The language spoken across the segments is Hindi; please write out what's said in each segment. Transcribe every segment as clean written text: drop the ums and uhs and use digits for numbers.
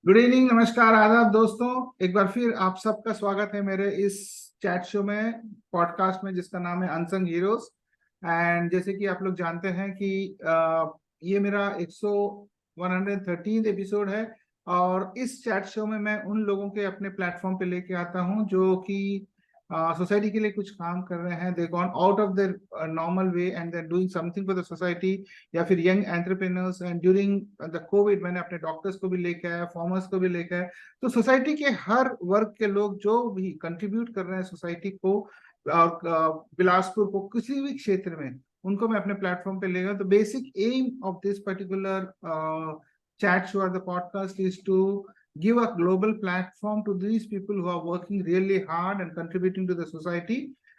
गुड इवनिंग, नमस्कार, आदाब दोस्तों। एक बार फिर आप सबका स्वागत है मेरे इस चैट शो में, पॉडकास्ट में, जिसका नाम है अनसंग हीरोज। एंड जैसे कि आप लोग जानते हैं कि ये मेरा 113 एपिसोड है। और इस चैट शो में मैं उन लोगों के अपने प्लेटफॉर्म पे लेके आता हूं जो कि सोसाइटी के लिए कुछ काम कर रहे हैं। दे gone out of their normal way and they doing something for the society, या फिर young entrepreneurs. And during the Covid मैंने अपने डॉक्टर्स को भी लेके आया, फार्मर्स को भी लेके आया। तो सोसाइटी के हर वर्ग के लोग जो भी कंट्रीब्यूट कर रहे हैं सोसाइटी को और बिलासपुर को किसी भी क्षेत्र में, उनको मैं अपने प्लेटफॉर्म पे ले गया। तो basic aim of this particular chat show or the podcast is to give a global platform to these people who are working really hard and contributing to the society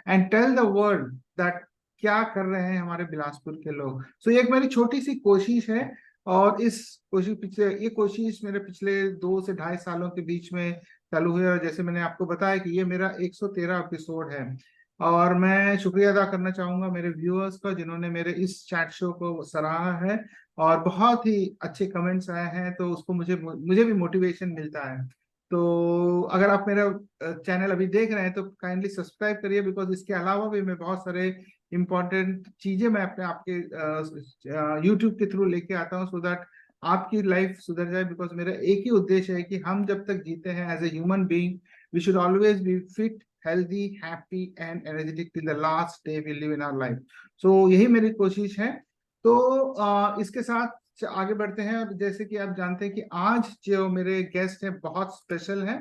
and tell the world that क्या कर रहे हैं हमारे बिलासपुर के लोग। सो एक मेरी छोटी सी कोशिश है। और इस ये कोशिश मेरे पिछले 2 से ढाई सालों के बीच में चालू हुई। और जैसे मैंने आपको बताया कि ये मेरा 113 एपिसोड है। और मैं शुक्रिया अदा करना चाहूंगा मेरे व्यूअर्स का, जिन्होंने मेरे इस चैट शो को सराहा है और बहुत ही अच्छे कमेंट्स आए हैं। तो उसको मुझे मुझे भी मोटिवेशन मिलता है। तो अगर आप मेरा चैनल अभी देख रहे हैं तो काइंडली सब्सक्राइब करिए, बिकॉज इसके अलावा भी मैं बहुत सारे इम्पोर्टेंट चीजें मैं अपने आपके यूट्यूब के थ्रू लेके आता हूँ, सो दैट आपकी लाइफ सुधर जाए। बिकॉज मेरा एक ही उद्देश्य है कि हम जब तक जीते हैं as a human being, we should always be fit, healthy, happy and energetic till the last day we live in our life. So यही मेरी कोशिश है। तो इसके साथ आगे बढ़ते हैं। और जैसे कि आप जानते हैं कि आज जो मेरे गेस्ट हैं बहुत स्पेशल हैं।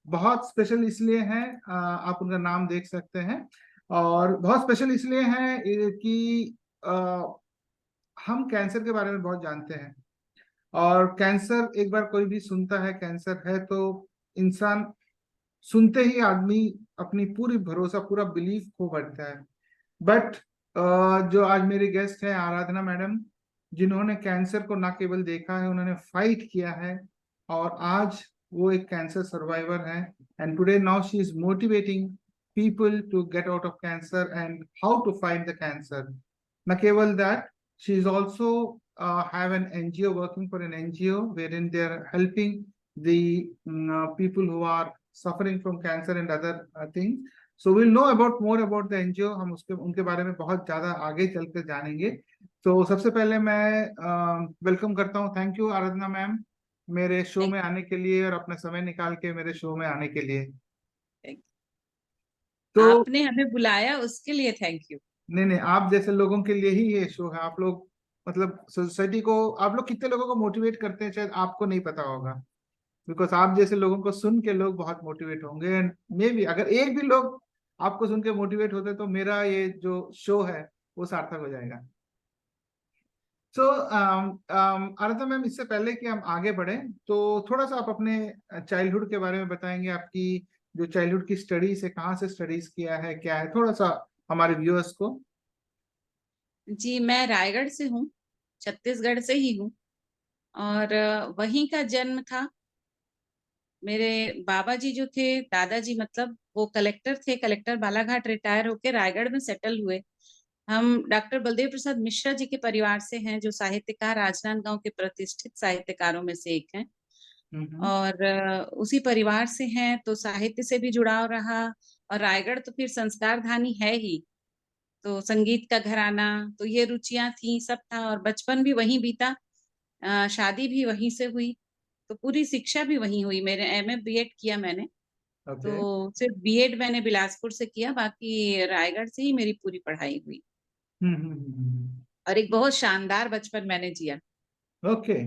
बहुत स्पेशल इसलिए हैं, आप उनका नाम देख सकते हैं। और बहुत स्पेशल इसलिए हैं कि हम कैंसर के बारे में बहुत जानते हैं। और कैंसर, एक बार कोई भी सुनता है कैंसर है तो इंसान सुनते ही आदमी अपनी पूरी भरोसा, पूरा बिलीफ खो बैठता है। बट जो आज मेरे गेस्ट हैं आराधना मैडम, जिन्होंने कैंसर को ना केवल देखा है, उन्होंने फाइट किया है। और आज वो एक कैंसर सर्वाइवर हैं। And today now she is motivating people to get out of cancer and how to fight the cancer. Na keval that, she is also have an NGO, working for an NGO wherein they are helping the people who are suffering from cancer and other things. So will know about more about the NGO. हम उसके उनके बारे में बहुत ज्यादा आगे चलकर जानेंगे। तो सबसे पहले मैं वेलकम करता हूँ। थैंक यू आराधना मैम, मेरे शो Thank में आने के लिए और अपना समय निकाल के मेरे शो में आने के लिए। thank तो आपने हमें बुलाया उसके लिए थैंक यू। नहीं नहीं, आप जैसे लोगों के लिए ही ये शो है। आप लोग मतलब सोसाइटी को, आप लोग कितने लोगों को मोटिवेट करते हैं शायद आपको नहीं पता होगा। बिकॉज आप जैसे लोगों को सुन के लोग बहुत मोटिवेट होंगे। एंड मे बी अगर एक भी लोग आपको सुन के मोटिवेट होते तो मेरा ये जो शो है वो सार्थक हो जाएगा। सो आराधना मैम, इससे पहले कि हम आगे बढ़ें तो थोड़ा सा आप अपने चाइल्डहुड के बारे में बताएंगे। आपकी जो चाइल्डहुड की स्टडीज है, कहाँ से स्टडीज किया है, क्या है, थोड़ा सा हमारे व्यूअर्स को। जी, मैं रायगढ़ से हूँ, छत्तीसगढ़ से ही हूँ। और वहीं का जन्म था। मेरे बाबा जी जो थे, दादाजी मतलब, वो कलेक्टर थे। कलेक्टर बालाघाट रिटायर होके रायगढ़ में सेटल हुए। हम डॉक्टर बलदेव प्रसाद मिश्रा जी के परिवार से हैं, जो साहित्यकार, राजनांदगांव के प्रतिष्ठित साहित्यकारों में से एक हैं। हम्म। और उसी परिवार से हैं तो साहित्य से भी जुड़ाव रहा। और रायगढ़ तो फिर संस्कार धानी है ही, तो संगीत का घराना, तो ये रुचियां थी, सब था। और बचपन भी वहीं बीता, शादी भी वहीं से हुई। तो पूरी शिक्षा भी वहीं हुई। मेरे एमए बीएड किया मैंने। ओके। तो सिर्फ बीएड मैंने बिलासपुर से किया, बाकी रायगढ़ से ही मेरी पूरी पढ़ाई हुई। और एक बहुत शानदार बचपन मैंने जिया। Okay,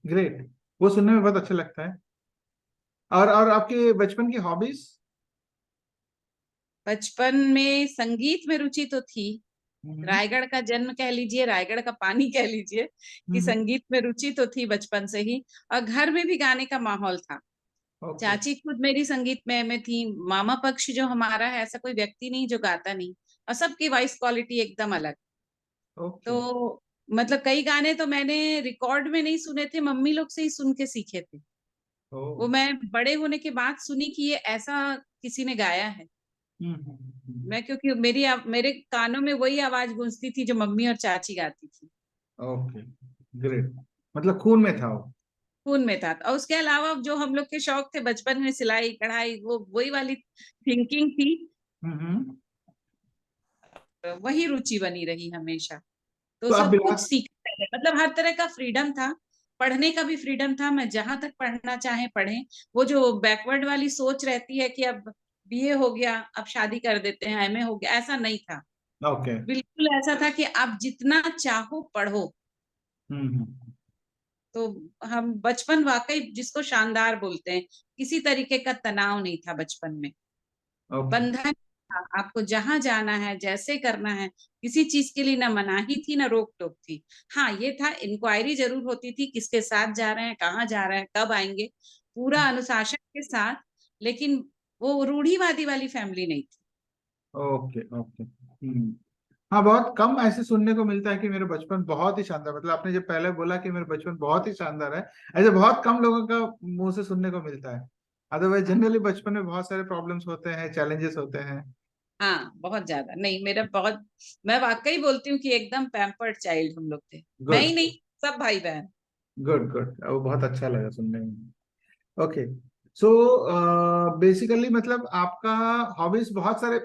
great. वो सुनने में बहुत अच्छा लगता है। और आपके बचपन की हॉबीज। बचपन में संगीत में रुचि तो थी। हम्म। रायगढ़ का जन्म कह लीजिए, रायगढ़ का पानी कह लीजिए, कि हम्म। संगीत में रुचि तो थी बचपन से ही। और घर में भी गाने का माहौल था। ओके। चाची खुद मेरी संगीत में थी। मामा पक्ष जो हमारा है, ऐसा कोई व्यक्ति नहीं जो गाता नहीं। और सबकी वॉइस क्वालिटी एकदम अलग। ओके। तो मतलब कई गाने तो मैंने रिकॉर्ड में नहीं सुने थे, मम्मी लोग से ही सुन के सीखे थे। ओ। वो मैं बड़े होने के बाद सुनी कि ये ऐसा किसी ने गाया है। मैं, क्योंकि मेरे कानों में वही आवाज गूंजती थी जो मम्मी और चाची गाती थी। Okay, great. मतलब खून में था वो। खून में था। और उसके अलावा जो हम लोग के शौक थे बचपन में, सिलाई कढ़ाई, वो वही वाली थिंकिंग थी, हम्म। वही रुचि बनी रही हमेशा। तो तो आप सब कुछ बिलास सीखते थे, मतलब हर तरह का फ्रीडम था। पढ़ने का भी फ्रीडम था, मैं जहां तक पढ़ना चाहे पढ़े। वो जो बैकवर्ड वाली सोच रहती है कि अब बीए हो गया अब शादी कर देते हैं, एमए हो गया, ऐसा नहीं था। ओके। बिल्कुल ऐसा था कि आप जितना चाहो पढ़ो। हम्म। तो हम बचपन वाकई जिसको शानदार बोलते हैं, किसी तरीके का तनाव नहीं था बचपन में, ओके। बंधन था। आपको जहां जाना है, जैसे करना है, किसी चीज के लिए ना मनाही थी ना रोक टोक थी। हाँ ये था, इंक्वायरी जरूर होती थी, किसके साथ जा रहे हैं, कहाँ जा रहे हैं, कब आएंगे, पूरा अनुशासन के साथ। लेकिन वो रूढ़िवादी वाली फैमिली नहीं थी। ओके। ओके। हाँ, बहुत कम ऐसे सुनने को मिलता है कि मेरा बचपन बहुत ही शानदार, मतलब आपने जब पहले बोला कि मेरा बचपन बहुत ही शानदार है, ऐसे बहुत कम लोगों का मुंह से सुनने को मिलता है। अदरवाइज जनरली बचपन में बहुत सारे प्रॉब्लम्स होते हैं, चैलेंजेस होते हैं। हाँ बहुत ज्यादा नहीं, मेरा बहुत, मैं वाकई बोलती हूँ कि एकदम पैम्पर्ड चाइल्ड हम लोग थे। मैं गुड। ही नहीं, सब भाई बहन। गुड गुड, वो बहुत अच्छा लगा सुनने में। ओके। सो बेसिकली मतलब आपका हॉबीज, बहुत सारे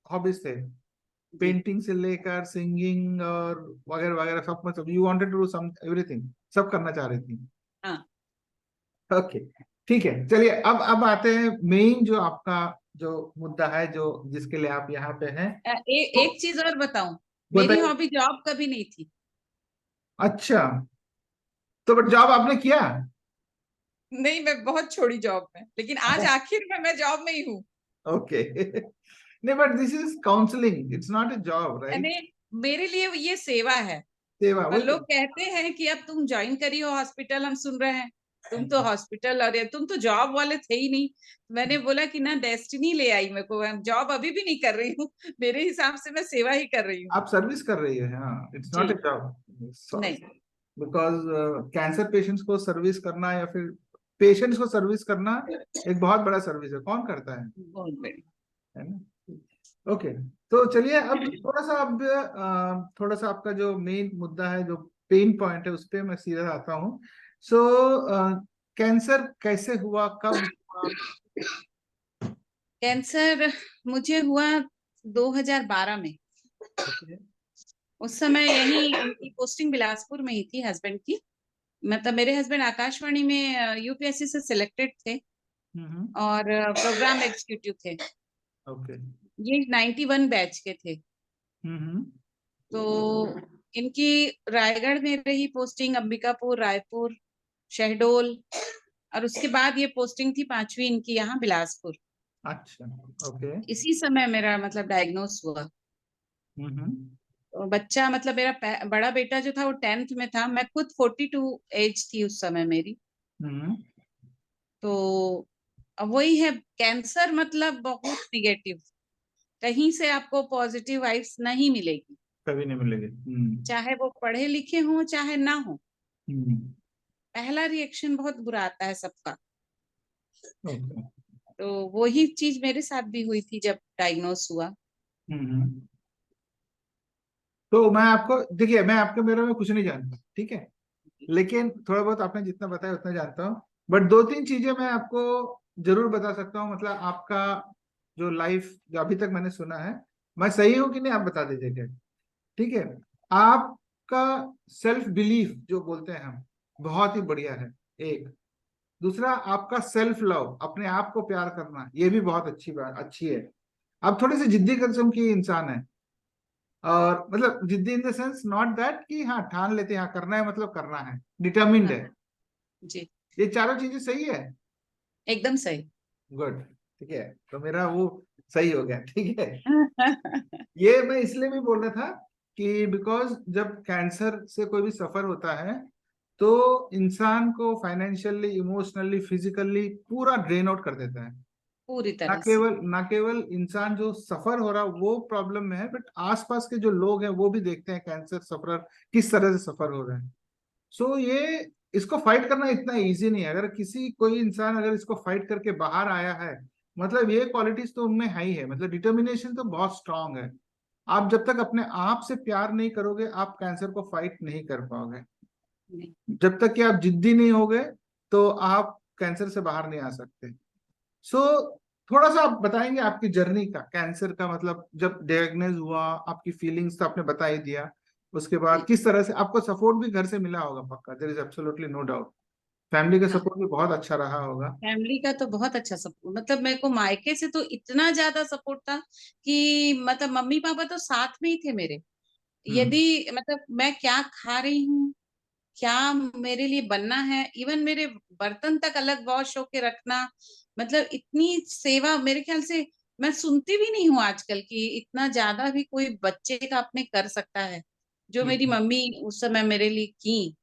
हॉबीज थे, जी पेंटिंग से लेकर सिंगिंग और वगैरह वगैरह सब, मतलब you wanted to do some everything, सब करना चाह रही थी। हाँ। ओके। ठीक है, चलिए अब आते हैं मेन जो आपका जो मुद्दा है, जो जिसके लिए आप यहाँ पे हैं। तो एक चीज और बताऊं, मेरी बताइए। हॉबी जॉब कभी नहीं थी। अच्छा, तो बट जॉब आपने किया? नहीं, मैं बहुत छोड़ी जॉब में, लेकिन आज आखिर में मैं जॉब में ही हूँ। ओके। नहीं, but this is counselling, it's not A job, यानी राइट? मेरे लिए ये सेवा है। सेवा, और वही तो। लोग कहते हैं कि अब तुम ज्वाइन करी हो हॉस्पिटल, हम सुन रहे हैं तुम तो हॉस्पिटल, और तुम तो जॉब वाले थे ही नहीं। मैंने बोला कि ना, डेस्टिनी ले आई मेरे को, जॉब अभी भी नहीं कर रही हूँ। मेरे हिसाब से मैं सेवा ही कर रही हूँ। आप सर्विस कर रही है, हाँ, it's not easy job. नहीं। बिकॉज कैंसर पेशेंट्स को सर्विस करना या फिर पेशेंट्स को सर्विस करना एक बहुत बड़ा सर्विस है, कौन करता बहुत बढ़िया। है ना? ओके। तो चलिए अब थोड़ा सा, अब थोड़ा सा आपका जो मेन मुद्दा है, जो पेन पॉइंट है, उस पे मैं सीधा आता हूँ। सो कैंसर कैसे हुआ, कब हुआ? कैंसर मुझे हुआ 2012 में। ओके। उस समय यही उनकी पोस्टिंग बिलासपुर में ही थी, हस्बैंड की। मतलब मेरे हस्बैंड आकाशवाणी में यूपीएससी से सिलेक्टेड थे, हम्म। और प्रोग्राम एग्जीक्यूटिव थे। ओके। ये 91 बैच के थे। हम्म। तो इनकी रायगढ़ में रही पोस्टिंग, अंबिकापुर, रायपुर, शहडोल, और उसके बाद ये पोस्टिंग थी पांचवी इनकी यहाँ बिलासपुर। अच्छा। ओके। इसी समय मेरा मतलब डायग्नोस हुआ। हम्म। तो बच्चा, मतलब मेरा बड़ा बेटा जो था वो 10th में था, मैं खुद 42 एज थी उस समय मेरी। हम्म। तो अब वही है, कैंसर मतलब बहुत निगेटिव, कहीं से आपको पॉजिटिव वाइब्स नहीं मिलेगी। कभी नहीं मिलेगी। चाहे वो पढ़े लिखे हो चाहे ना हो, हम्म। पहला रिएक्शन बहुत बुरा आता है सबका। ओके। तो वही चीज मेरे साथ भी हुई थी जब डायग्नोस हुआ। हम्म। तो मैं आपको, देखिए, मैं आपके बारे में कुछ नहीं जानता, ठीक है, लेकिन थोड़ा बहुत आपने जितना बताया उतना जानता हूँ। बट दो तीन चीजें मैं आपको जरूर बता सकता हूँ, मतलब आपका जो लाइफ जो अभी तक मैंने सुना है, मैं सही हूँ कि नहीं आप बता दीजिएगा, ठीक है? आपका सेल्फ बिलीफ जो बोलते हैं हम, बहुत ही बढ़िया है, एक। दूसरा, आपका सेल्फ लव, अपने आप को प्यार करना, ये भी बहुत अच्छी बात, अच्छी है। आप थोड़ी सी जिद्दी किस्म की इंसान है, और मतलब जिद्दी in the sense not that कि हाँ ठान लेते हैं हाँ करना है, मतलब करना है, डिटर्मिन्ड हाँ है। जी, ये चारों चीजें सही है। एकदम सही। गुड। ठीक है, तो मेरा वो सही हो गया, ठीक है। ये मैं इसलिए भी बोल रहा था कि बिकॉज जब कैंसर से कोई भी सफर होता है, तो इंसान को फाइनेंशियली, इमोशनली, फिजिकली पूरा ड्रेन आउट कर देता है। पूरी ना तरह से। केवल ना केवल इंसान जो सफर हो रहा वो प्रॉब्लम में है, बट आसपास के जो लोग हैं वो भी देखते हैं कैंसर सफरर किस तरह से सफर हो रहे हैं। सो ये, इसको फाइट करना इतना इजी नहीं है। अगर किसी कोई इंसान अगर इसको फाइट करके बाहर आया है, मतलब ये क्वालिटीज तो उनमें है ही है, मतलब डिटर्मिनेशन तो बहुत स्ट्रांग है। आप जब तक अपने आप से प्यार नहीं करोगे, आप कैंसर को फाइट नहीं कर पाओगे। नहीं। जब तक कि आप जिद्दी नहीं होगे, तो आप कैंसर से बाहर नहीं आ सकते। सो थोड़ा सा आप बताएंगे आपकी जर्नी का, कैंसर का मतलब जब डायग्नोज हुआ, आपकी फीलिंग्स तो आपने बता ही दिया, उसके बाद जी। किस तरह से आपको सपोर्ट भी घर से मिला होगा पक्का, there is absolutely no doubt, family का हाँ, सपोर्ट भी बहुत अच्छा रहा होगा। फैमिली का तो बहुत अच्छा सपोर्ट, मतलब मेरे को मायके से तो इतना ज्यादा सपोर्ट था कि मतलब मम्मी पापा तो साथ में ही थे मेरे। हम्म। यदि मतलब मैं क्या खा रही हूँ, क्या मेरे लिए बनना है, इवन मेरे बर्तन तक अलग वॉश होके रखना, मतलब इतनी सेवा मेरे ख्याल से मैं सुनती भी नहीं हूँ आजकल कि इतना ज्यादा भी कोई बच्चे का अपने कर सकता है, जो मेरी हम्म। मम्मी उस समय मेरे लिए की।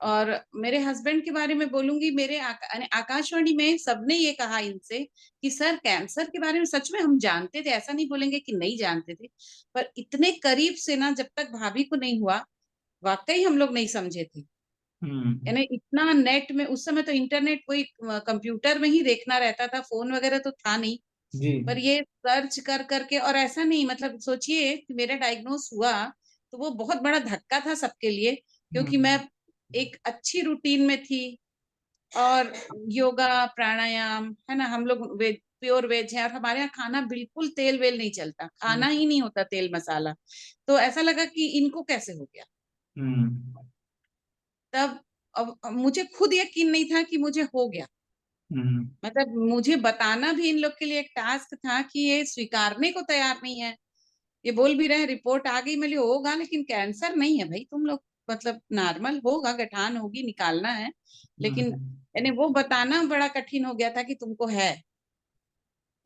और मेरे हस्बैंड के बारे में बोलूंगी, मेरे आकाशवाणी में सबने ये कहा इनसे कि सर कैंसर के बारे में सच में हम जानते थे, ऐसा नहीं बोलेंगे कि नहीं जानते थे, पर इतने करीब से ना, जब तक भाभी को नहीं हुआ वाकई हम लोग नहीं समझे थे। हम्म। यानी इतना नेट में उस समय तो इंटरनेट कोई कंप्यूटर में ही देखना रहता था, फोन वगैरह तो था नहीं। जी। पर ये सर्च कर करके, और ऐसा नहीं, मतलब सोचिए कि मेरा डायग्नोस हुआ तो वो बहुत बड़ा धक्का था सबके लिए, क्योंकि मैं हम्म। एक अच्छी रूटीन में थी। और योगा प्राणायाम है ना, हम लोग वेज, प्योर वेज है, और हमारे यहाँ खाना बिल्कुल तेल वेल नहीं चलता, खाना ही नहीं होता तेल मसाला। तो ऐसा लगा कि इनको कैसे हो गया। हम्म। तब अब मुझे खुद यकीन नहीं था कि मुझे हो गया। हम्म। मतलब मुझे बताना भी इन लोग के लिए एक टास्क था कि ये स्वीकारने को तैयार नहीं है। ये बोल भी रहे हैं रिपोर्ट आ गई, मैं होगा लेकिन कैंसर नहीं है भाई तुम लोग, मतलब नॉर्मल होगा, गठान होगी, निकालना है। लेकिन हम्म। यानी वो बताना बड़ा कठिन हो गया था कि तुमको है।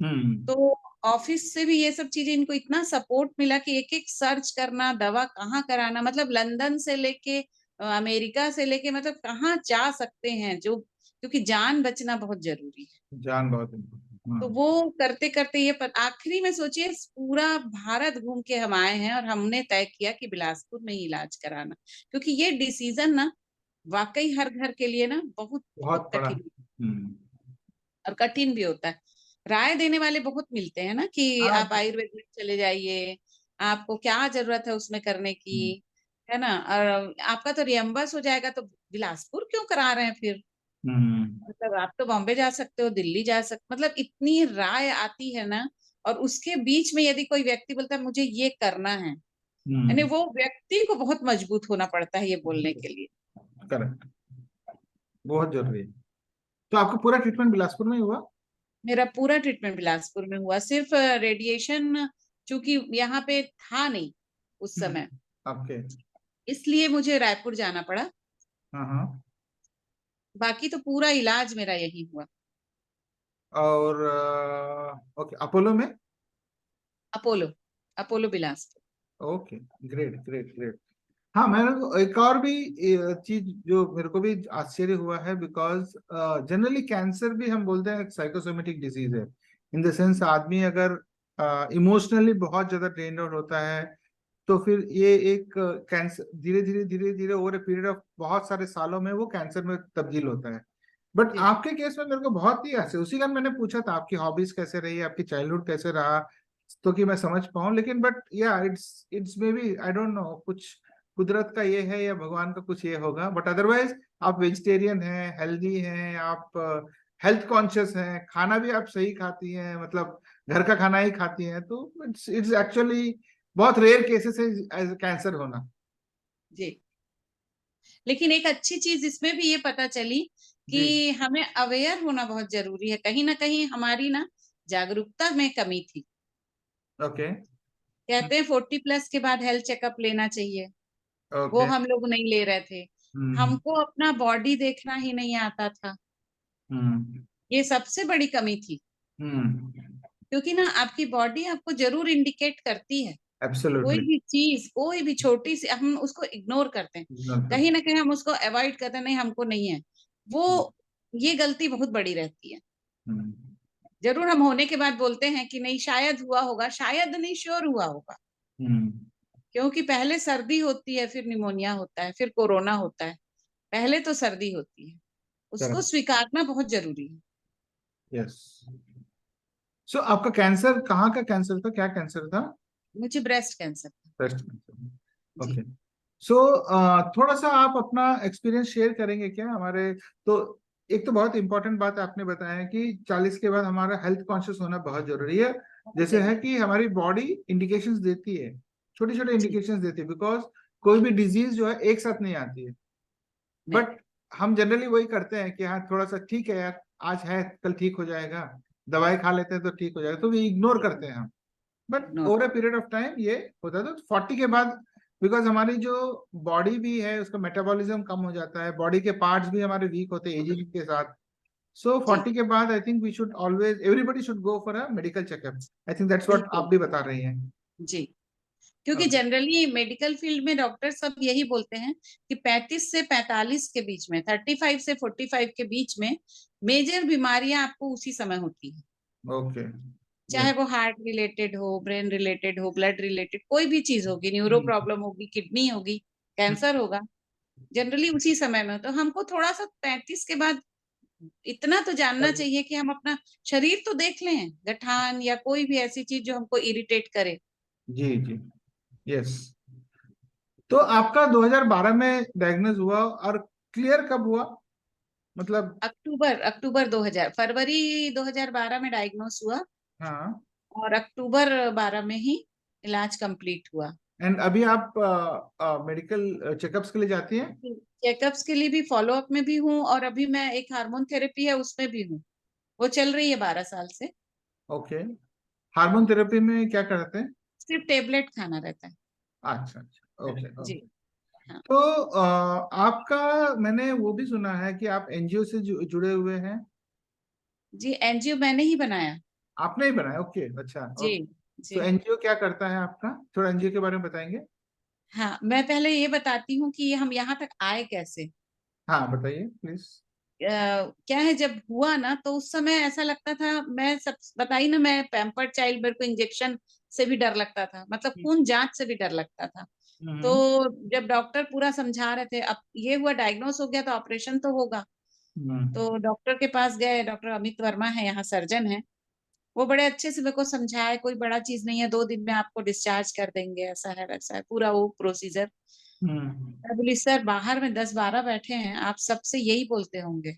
हम्म। तो ऑफिस से भी ये सब चीजें इनको इतना सपोर्ट मिला कि एक एक सर्च करना, दवा कहाँ कराना, मतलब लंदन से लेके अमेरिका से लेके, मतलब कहाँ जा सकते हैं जो, क्योंकि जान बचना बहुत जरूरी है। जान बहुत important, तो हाँ। वो करते करते ये पर आखिरी में सोचिए पूरा भारत घूम के हम आए हैं, और हमने तय किया कि बिलासपुर में ही इलाज कराना, क्योंकि ये डिसीजन ना वाकई हर घर के लिए ना बहुत बहुत बहुत बड़ा। कठिन, हम्म। और कठिन भी होता है। राय देने वाले बहुत मिलते हैं ना कि हाँ। आप आयुर्वेद में चले जाइए, आपको क्या जरूरत है उसमें करने की, हम्म। है ना, और आपका तो रियम्बर्स हो जाएगा, तो बिलासपुर क्यों करा रहे हैं फिर। हम्म। मतलब आप तो बॉम्बे जा सकते हो, दिल्ली जा सकते, मतलब इतनी राय आती है ना। और उसके बीच में यदि कोई व्यक्ति बोलता है मुझे ये करना है, यानी हम्म। वो व्यक्ति को बहुत मजबूत होना पड़ता है ये बोलने के लिए। करेक्ट, बहुत जरूरी है। तो आपका पूरा ट्रीटमेंट बिलासपुर में ही हुआ? मेरा पूरा ट्रीटमेंट बिलासपुर में हुआ, सिर्फ रेडिएशन चूंकि यहाँ पे था नहीं उस समय, आपके। इसलिए मुझे रायपुर जाना पड़ा। हाँ हाँ। बाकी तो पूरा इलाज मेरा यही हुआ। और ओके, अपोलो में? Apollo, Apollo Bilaspur. Okay, great great great. हाँ, मैंने को एक और भी चीज जो मेरे को भी आश्चर्य हुआ है, बिकॉज जनरली कैंसर भी हम बोलते हैं साइकोसोमेटिक डिजीज है, इन द सेंस आदमी अगर इमोशनली बहुत ज्यादा ड्रेन आउट होता है, तो फिर ये एक कैंसर धीरे धीरे धीरे धीरे ओवर ए पीरियड ऑफ बहुत सारे सालों में वो कैंसर में तब्दील होता है। बट जी। आपके केस में मेरे को बहुत ही ऐसे, उसी का मैंने पूछा था आपकी हॉबीज कैसे रही, आपकी चाइल्डहुड कैसे रहा, तो कि मैं समझ पाऊं। लेकिन बट या it's it's maybe I don't know, कुछ कुदरत का ये है या भगवान का कुछ ये होगा, बट अदरवाइज आप वेजिटेरियन हैं, हेल्दी हैं, आप हेल्थ कॉन्शियस हैं, खाना भी आप सही खाती हैं, मतलब घर का खाना ही खाती हैं, तो इट्स इट्स एक्चुअली बहुत रेयर केसेस है कैंसर होना। जी। लेकिन एक अच्छी चीज इसमें भी ये पता चली जी। कि हमें अवेयर होना बहुत जरूरी है, कहीं ना कहीं हमारी ना जागरूकता में कमी थी। ओके। कहते हैं 40+ के बाद हेल्थ चेकअप लेना चाहिए, वो ओके। हम लोग नहीं ले रहे थे। हम्म। हमको अपना बॉडी देखना ही नहीं आता था, हम्म। ये सबसे बड़ी कमी थी। हम्म। क्योंकि ना आपकी बॉडी आपको जरूर इंडिकेट करती है, कोई एब्सोल्युटली। भी चीज, कोई भी छोटी सी, हम उसको इग्नोर करते हैं, कहीं ना कहीं हम उसको अवॉइड करते हैं, नहीं हमको नहीं है वो। ये गलती बहुत बड़ी रहती है। हम्म। जरूर हम होने के बाद बोलते हैं कि नहीं शायद हुआ होगा, शायद नहीं, श्योर हुआ होगा। हम्म। क्योंकि पहले सर्दी होती है, फिर निमोनिया होता है, फिर कोरोना होता है, पहले तो सर्दी होती है, उसको करेक्ट। स्वीकारना बहुत जरूरी है। यस। सो आपका कैंसर कहाँ का कैंसर था, क्या कैंसर था? मुझे ब्रेस्ट कैंसर था। ब्रेस्ट कैंसर, जी। ओके। सो थोड़ा सा आप अपना एक्सपीरियंस शेयर करेंगे क्या हमारे, तो एक तो बहुत इंपॉर्टेंट बात आपने बताया है कि 40 के बाद हमारा हेल्थ कॉन्शियस होना बहुत जरूरी है। बहुत जैसे है जरूरी। कि हमारी बॉडी इंडिकेशंस देती है, छोटे छोटे जी। इंडिकेशंस देती है, बिकॉज कोई भी डिजीज जो है एक साथ नहीं आती है। नहीं। बट हम जनरली वही करते हैं कि हाँ थोड़ा सा ठीक है यार, आज है कल ठीक हो जाएगा, दवाई खा लेते हैं तो ठीक हो जाएगा, तो भी इग्नोर करते हैं हम। But ignore. Over a period of time ये होता है, तो 40 के बाद बिकॉज हमारी जो बॉडी भी है उसका मेटाबॉलिज्म कम हो जाता है, बॉडी के पार्ट्स भी हमारे वीक होते हैं एजिंग के साथ। सो जी 40 के बाद I think we should always everybody should go for a medical checkup. I think that's what बिल्कुल। आप भी बता रही हैं। जी, क्योंकि ओके। जनरली मेडिकल फील्ड में डॉक्टर सब यही बोलते हैं कि 35 से 45 के बीच में, 35 से 45 के बीच में मेजर बीमारियां आपको उसी समय होती है। ओके। चाहे यस। वो हार्ट रिलेटेड हो, ब्रेन रिलेटेड हो, ब्लड रिलेटेड, कोई भी चीज होगी, न्यूरो प्रॉब्लम होगी, किडनी होगी, कैंसर होगा, जनरली उसी समय में। तो हमको थोड़ा सा 35 के बाद इतना तो जानना चाहिए कि हम अपना शरीर तो देख लें, गठान या कोई भी ऐसी चीज जो हमको इरिटेट करे। जी जी। यस। तो आपका 2012 में डायग्नोज हुआ और क्लियर कब हुआ, मतलब? अक्टूबर 2000, फरवरी 2012 में डायग्नोस हुआ हाँ। और अक्टूबर 12 में ही इलाज कंप्लीट हुआ। एंड अभी आप मेडिकल चेकअप्स के लिए जाती हैं? चेकअप्स के लिए भी, फॉलो अप में भी हूँ, और अभी मैं एक हार्मोन थेरेपी है उसमें भी हूँ। वो चल रही है 12 साल से। ओके। हार्मोन थेरेपी में क्या करते हैं? सिर्फ टेबलेट खाना रहता है। अच्छा अच्छा, ओके जी। ओके। हाँ। तो आपका, मैंने वो भी सुना है कि आप एनजीओ से जुड़े हुए हैं। जी, एनजीओ मैंने ही बनाया। आपने ही बनाया? ओके, अच्छा। जी। तो जी। एनजीओ क्या करता है आपका, थोड़ा एनजीओ के बारे में बताएंगे? हाँ, मैं पहले ये बताती हूँ कि हम यहाँ तक आए कैसे। हाँ बताइए प्लीज। क्या है, जब हुआ ना तो उस समय ऐसा लगता था, मैं सब बताई ना, मैं पैम्पर्ड चाइल्ड, मेरे को इंजेक्शन से भी डर लगता था, मतलब खून जांच से भी डर लगता था। तो हम्म जब डॉक्टर पूरा समझा रहे थे, अब ये हुआ डायग्नोस हो गया तो ऑपरेशन तो होगा। हम्म तो डॉक्टर के पास गए, डॉक्टर अमित वर्मा है, यहाँ सर्जन है। वो बड़े अच्छे से मेरे को समझाए, कोई बड़ा चीज नहीं है, 2 दिन में आपको डिस्चार्ज कर देंगे, ऐसा है वैसा है, पूरा वो प्रोसीजर। हम्म मैं बोली सर, बाहर में 10-12 बैठे हैं, आप सबसे यही बोलते होंगे।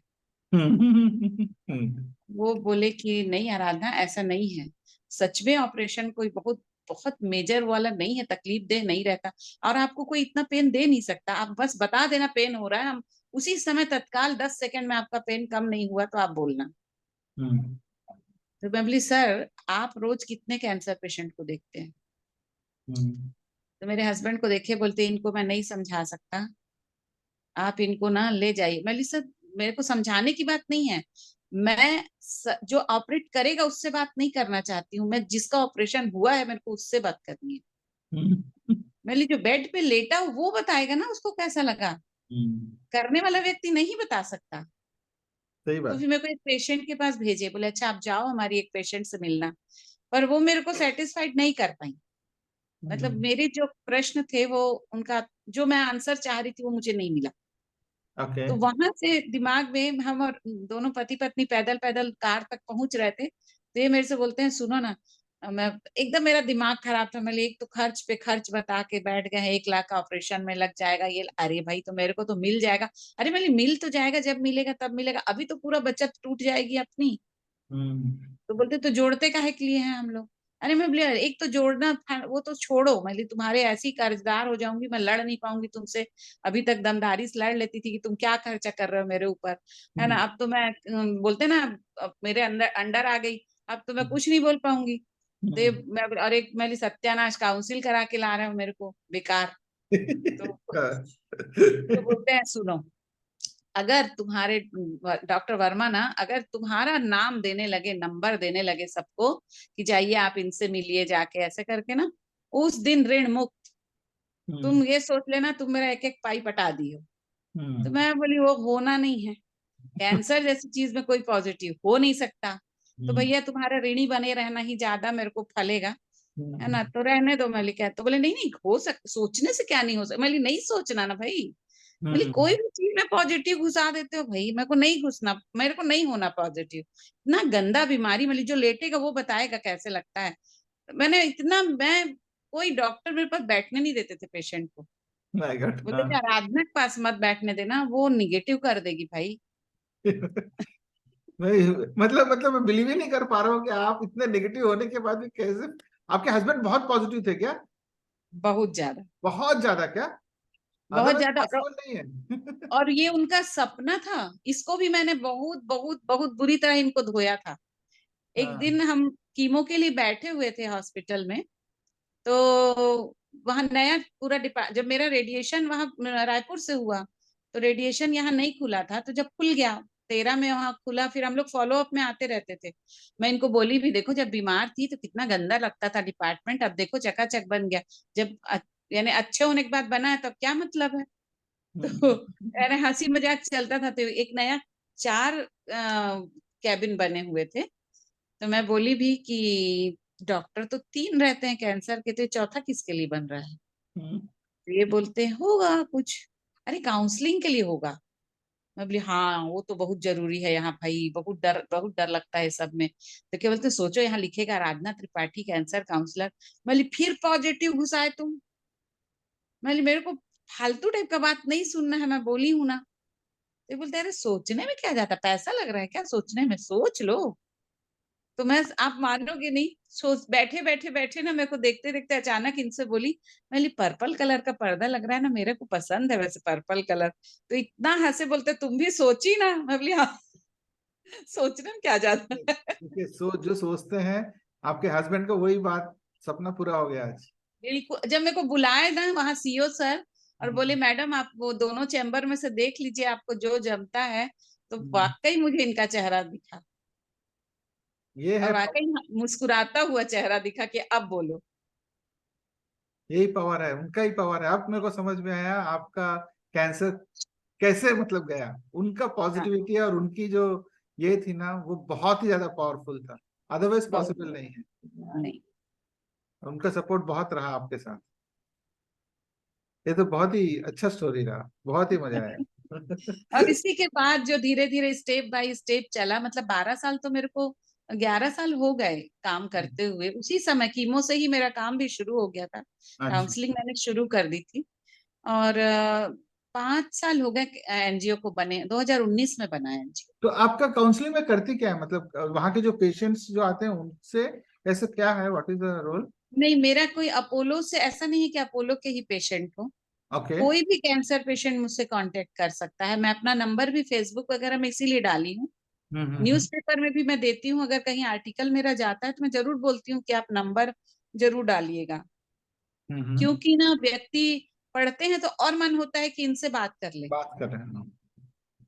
हम्म वो बोले कि नहीं आराधना, ऐसा नहीं है, सच में ऑपरेशन कोई बहुत बहुत मेजर वाला नहीं है, तकलीफ देह नहीं रहता, और आपको कोई इतना पेन दे नहीं सकता, आप बस बता देना पेन हो रहा है, हम उसी समय तत्काल 10 सेकंड में, आपका पेन कम नहीं हुआ तो आप बोलना। हम्म तो मैं बोली सर, आप रोज कितने कैंसर पेशेंट को देखते हैं? हम्म तो मेरे हस्बैंड को देखे, बोलते इनको मैं नहीं समझा सकता, आप इनको ना ले जाइए। मैं बोली सर, मेरे को समझाने की बात नहीं है, मैं जो ऑपरेट करेगा उससे बात नहीं करना चाहती हूँ, मैं जिसका ऑपरेशन हुआ है मेरे को उससे बात करनी है। हम्म मैं बोली जो बेड पे लेटा हो वो बताएगा ना उसको कैसा लगा, हम्म, करने वाला व्यक्ति नहीं बता सकता। सही तो बात। फिर मेरे को एक पेशेंट के पास भेजे, बोले अच्छा आप जाओ हमारी एक पेशेंट से मिलना। पर वो मेरे को सेटिस्फाइड नहीं कर पाई, मतलब हम्म मेरे जो प्रश्न थे वो, उनका जो मैं आंसर चाह रही थी वो मुझे नहीं मिला। ओके। तो वहां से दिमाग में, हम और दोनों पति पत्नी पैदल पैदल कार तक पहुंच रहे थे, तो ये मेरे से बोलते हैं सुनो ना, मैं एकदम, मेरा दिमाग खराब था, मैं एक तो खर्च पे खर्च बता के बैठ गए हैं, 1 लाख का ऑपरेशन में लग जाएगा ये, अरे भाई तो मेरे को तो मिल जाएगा। अरे मैं बोली, मिल तो जाएगा, जब मिलेगा तब मिलेगा, अभी तो पूरा बचत टूट जाएगी अपनी। हम्म तो बोलते तो जोड़ते काहे के लिए हैं हम लोग? अरे मैं बोली एक तो जोड़ना था वो तो छोड़ो, मैं बोली तुम्हारे ऐसी कर्जदार हो जाऊंगी, मैं लड़ नहीं पाऊंगी तुमसे। अभी तक दमदारी से लड़ लेती थी कि तुम क्या खर्चा कर रहे हो मेरे ऊपर, है ना, अब तो मैं बोलते ना, अब मेरे अंदर अंडर आ गई, अब तो मैं कुछ नहीं बोल पाऊंगी। तो मैं और एक, मैं बोली सत्यानाश, काउंसिल करा के ला रहे हो मेरे को बेकार। तो बोलते हैं सुनो, अगर तुम्हारे डॉक्टर वर्मा ना, अगर तुम्हारा नाम देने लगे, नंबर देने लगे सबको कि जाइए आप इनसे मिलिए जाके, ऐसे करके ना, उस दिन ऋण मुक्त। तुम ये सोच लेना, तुम मेरा एक एक पाई पटा दियो। तो हम्म मैं बोली वो होना नहीं है, कैंसर जैसी चीज में कोई पॉजिटिव हो नहीं सकता। तो हम्म भैया तुम्हारा ऋणी बने रहना ही ज्यादा मेरे को फलेगा, है हम्म ना, तो रहने दो। मैं क्या, तो बोले नहीं नहीं हो सक, सोचने से क्या नहीं हो सकता। मैं नहीं सोचना ना भाई, बोले हम्म कोई भी चीज में पॉजिटिव घुसा देते हो भाई, मेरे को नहीं घुसना, मेरे को नहीं होना पॉजिटिव, इतना गंदा बीमारी, मतलब जो लेटेगा वो बताएगा कैसे लगता है। मैंने इतना, मैं कोई डॉक्टर मेरे पास बैठने नहीं देते थे पेशेंट को, माय गॉड। बोलते हाँ। थे आराधना के पास मत बैठने देना, वो निगेटिव कर देगी भाई। मतलब मैं बिलीव ही नहीं कर पा रहा हूँ कि आप इतने नेगेटिव होने के बाद भी कैसे। आपके हस्बैंड बहुत पॉजिटिव थे क्या? बहुत ज्यादा। बहुत ज्यादा क्या? बहुत अदरवाइज ज्यादा। पॉसिबल नहीं है। और ये उनका सपना था। इसको भी मैंने बहुत बहुत बहुत बुरी तरह इनको धोया था। एक हाँ। दिन हम कीमो के लिए बैठे हुए थे हॉस्पिटल में। तो वहां नया पूरा जब मेरा रेडिएशन वहां रायपुर से हुआ, तो रेडिएशन यहाँ नहीं खुला था। तो जब खुल गया 13 में वहां खुला, फिर हम लोग फॉलो अप में आते रहते थे। मैं इनको बोली भी, देखो जब बीमार थी तो कितना गंदा लगता था डिपार्टमेंट, अब देखो चकाचक बन गया। जब यानी अच्छे होने के बाद बना है तब क्या मतलब है। तो यानी हंसी मजाक चलता था। तो एक नया 4 कैबिन बने हुए थे। तो मैं बोली भी कि डॉक्टर तो 3 रहते हैं कैंसर के, तो ये चौथा किसके लिए बन रहा है। हम्म। तो ये बोलते हैं होगा कुछ, अरे काउंसलिंग के लिए होगा। मैं बोली हाँ वो तो बहुत जरूरी है यहाँ भाई, बहुत डर लगता है सब में। तो क्या बोलते, सोचो यहाँ लिखेगा आराधना त्रिपाठी कैंसर काउंसलर। मैं बोली फिर पॉजिटिव घुसाए तुम। मैं बोली मेरे को फालतू टाइप का बात नहीं सुनना है, मैं बोली हूं ना। तो ये बोलते अरे सोचने में क्या जाता, पैसा लग रहा है क्या सोचने में, सोच लो। तो मैं, आप मानोगे नहीं, सोच बैठे बैठे बैठे ना मेरे को देखते देखते अचानक इनसे बोली, मैं बोली पर्पल कलर का पर्दा लग रहा है ना, मेरे को पसंद है वैसे पर्पल कलर। तो इतना हंसे, बोलते तुम भी सोची ना। मैं बोली हाँ, सोचने में क्या जाता है। देखिए, जो सोचते हैं आपके हस्बैंड को, वही बात, सपना पूरा हो गया आज। बिल्कुल। जब मेरे को बुलाए ना वहाँ सीओ सर, और बोले हम्म। मैडम आप वो दोनों चैम्बर में से देख लीजिए आपको जो जमता है, तो हम्म। वाकई मुझे इनका चेहरा दिखा। ये और है, वाकई मुस्कुराता हुआ चेहरा दिखा कि अब बोलो। यही पावर है, उनका ही पावर है। अब मेरे को समझ में आया आपका कैंसर कैसे मतलब गया। उनका हाँ, पॉजिटिविटी और उनकी जो ये थी ना, वो बहुत ही ज्यादा पावरफुल था। अदरवाइज बहुत। पॉसिबल नहीं है। नहीं। उनका सपोर्ट बहुत रहा आपके साथ। ये तो बहुत ही अच्छा स्टोरी रहा, बहुत ही मजा आया। और इसी के बाद जो धीरे धीरे स्टेप बाय स्टेप चला, मतलब 12 साल तो मेरे को, 11 साल हो गए काम करते हुए। उसी समय कीमो से ही मेरा काम भी शुरू हो गया था। अच्छा। काउंसलिंग मैंने शुरू कर दी थी। और 5 साल हो गए एनजीओ को बने, 2019 में बना एनजीओ। तो आपका काउंसलिंग में करती क्या है, मतलब वहाँ के जो पेशेंट्स जो आते हैं उनसे ऐसे क्या है, व्हाट इज द रोल? नहीं, मेरा कोई अपोलो से ऐसा नहीं है कि अपोलो के ही पेशेंट हो। ओके। कोई भी कैंसर पेशेंट मुझसे कांटेक्ट कर सकता है। मैं अपना नंबर भी फेसबुक वगैरह में इसीलिए डाली हूँ। हम्म। न्यूज़पेपर में भी मैं देती हूँ, अगर कहीं आर्टिकल मेरा जाता है तो मैं जरूर बोलती हूँ कि आप नंबर जरूर डालिएगा। हम्म। क्योंकि ना व्यक्ति पढ़ते हैं तो और मन होता है कि इनसे बात कर ले। बात कर रहे हैं हम।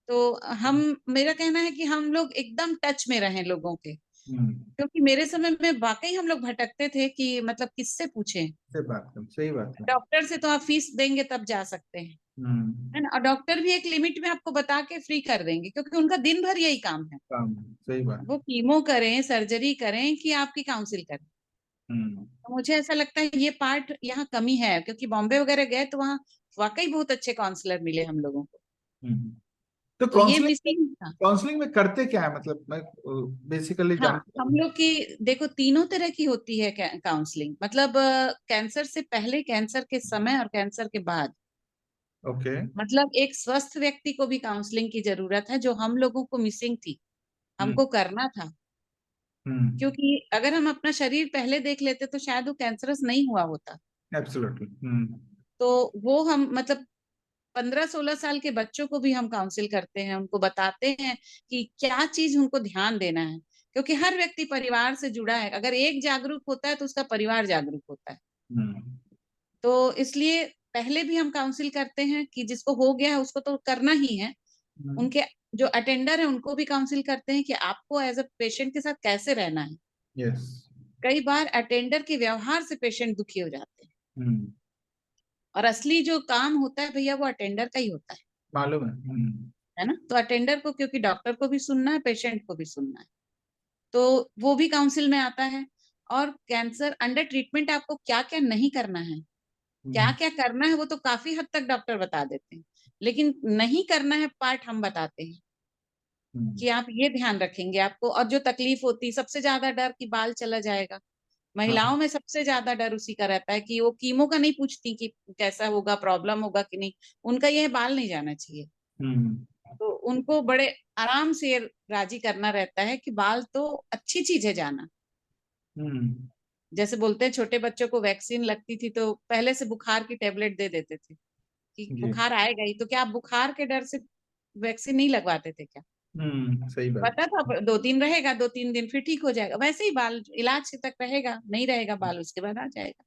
तो हम, मेरा कहना है कि हम लोग एकदम टच में रहें लोगों के। हम्म। क्योंकि मेरे समय में वाकई हम लोग भटकते थे कि मतलब किससे पूछें। से बात कर, सही बात है। डॉक्टर से तो आप फीस देंगे तब जा सकते हैं, है हम्म। ना। और डॉक्टर भी एक लिमिट में आपको बता के फ्री कर देंगे, क्योंकि उनका दिन भर यही काम है। काम है, सही बात वो है। कीमो करें, सर्जरी करें, कि आपकी काउंसिल करें। हम्म। तो मुझे ऐसा लगता है ये पार्ट यहाँ कमी है, क्योंकि बॉम्बे वगैरह गए तो वहाँ वाकई बहुत अच्छे काउंसलर मिले हम लोगों को। हम्म। तो तो ये मिसिंग था। काउंसलिंग में करते क्या है, मतलब मैं बेसिकली हाँ, जानता हम हूँ। लोग की देखो तीनों तरह की होती है काउंसलिंग। मतलब कैंसर से पहले, कैंसर के समय और कैंसर के बाद। ओके। मतलब एक स्वस्थ व्यक्ति को भी काउंसलिंग की जरूरत है, जो हम लोगों को मिसिंग थी, हम्म। हमको करना था। हम्म। क्योंकि अगर हम अपना शरीर पहले देख लेते तो शायद वो कैंसरस नहीं हुआ होता। एब्सोल्युटली। हम्म। तो वो हम मतलब 15-16 साल के बच्चों को भी हम काउंसिल करते हैं, उनको बताते हैं कि क्या चीज उनको ध्यान देना है। क्योंकि हर व्यक्ति परिवार से जुड़ा है, अगर एक जागरूक होता है तो उसका परिवार जागरूक होता है। हम्म। तो इसलिए पहले भी हम काउंसिल करते हैं कि जिसको हो गया है उसको तो करना ही है। हम्म। उनके जो अटेंडर है उनको भी काउंसिल करते हैं कि आपको एज अ पेशेंट के साथ कैसे रहना है। यस। कई बार अटेंडर के व्यवहार से पेशेंट दुखी हो जाते हैं। हम्म। और असली जो काम होता है भैया वो अटेंडर का ही होता मालूम है। हम्म। है ना। तो अटेंडर को, क्योंकि डॉक्टर को भी सुनना है, पेशेंट को भी सुनना है, तो वो भी काउंसिल में आता है। और कैंसर अंडर ट्रीटमेंट आपको क्या क्या नहीं करना है, क्या हम्म। क्या करना है, वो तो काफी हद तक डॉक्टर बता देते हैं। लेकिन नहीं करना है पार्ट हम बताते हैं, हम्म। कि आप ये ध्यान रखेंगे आपको। और जो तकलीफ होती है, सबसे ज्यादा डर कि बाल चला जाएगा। हाँ। महिलाओं में सबसे ज्यादा डर उसी का रहता है कि वो कीमो का नहीं पूछती कि कैसा होगा, प्रॉब्लम होगा कि नहीं। उनका यह बाल नहीं जाना चाहिए। हम्म। तो उनको बड़े आराम से राजी करना रहता है कि बाल तो अच्छी चीज है जाना। जैसे बोलते हैं छोटे बच्चों को वैक्सीन लगती थी तो पहले से बुखार की टेबलेट दे देते थे कि जी। बुखार आएगा ही, तो क्या आप बुखार के डर से वैक्सीन नहीं लगवाते थे क्या? सही बात। पता था 2 दिन रहेगा, 2-3 दिन फिर ठीक हो जाएगा। वैसे ही बाल इलाज से तक रहेगा, नहीं रहेगा बाल उसके बाद आ जाएगा।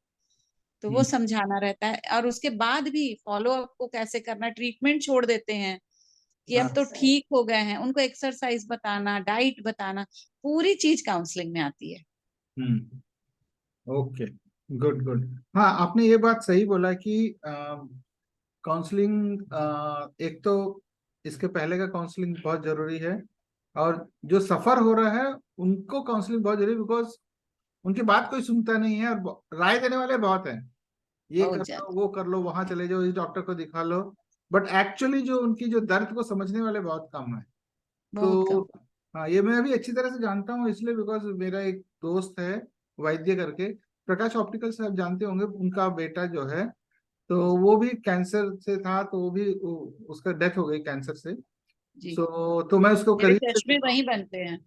तो वो हम्म। समझाना रहता है, और उसके बाद भी फॉलो अप को कैसे करना, ट्रीटमेंट छोड़ देते हैं कि अब हाँ। तो ठीक हो गए हैं, उनको एक्सरसाइज बताना, डाइट बताना, पूरी चीज काउंसलिंग में आती है। हम्म। ओके। Good good. हाँ, आपने ये बात सही बोला कि काउंसलिंग, एक तो इसके पहले का काउंसलिंग बहुत जरूरी है, और जो सफर हो रहा है उनको काउंसलिंग बहुत जरूरी, बिकॉज उनकी बात कोई सुनता नहीं है, और राय देने वाले बहुत हैं, ये कर बहुत लो, ज्यादा। वो कर लो, वहां चले जाओ, इस डॉक्टर को दिखा लो, बट एक्चुअली जो उनकी जो दर्द को समझने वाले बहुत कम है। बहुत तो कम। हाँ, ये मैं अभी अच्छी तरह से जानता हूँ, इसलिए बिकॉज मेरा एक दोस्त है वैद्य करके, प्रकाश ऑप्टिकल से आप जानते होंगे, उनका बेटा जो है, तो वो भी कैंसर से था, तो वो भी उसका डेथ हो गई कैंसर से। जी, सो तो मैं उसको मेरे करीब से चश्मे वहीं बनते हैं।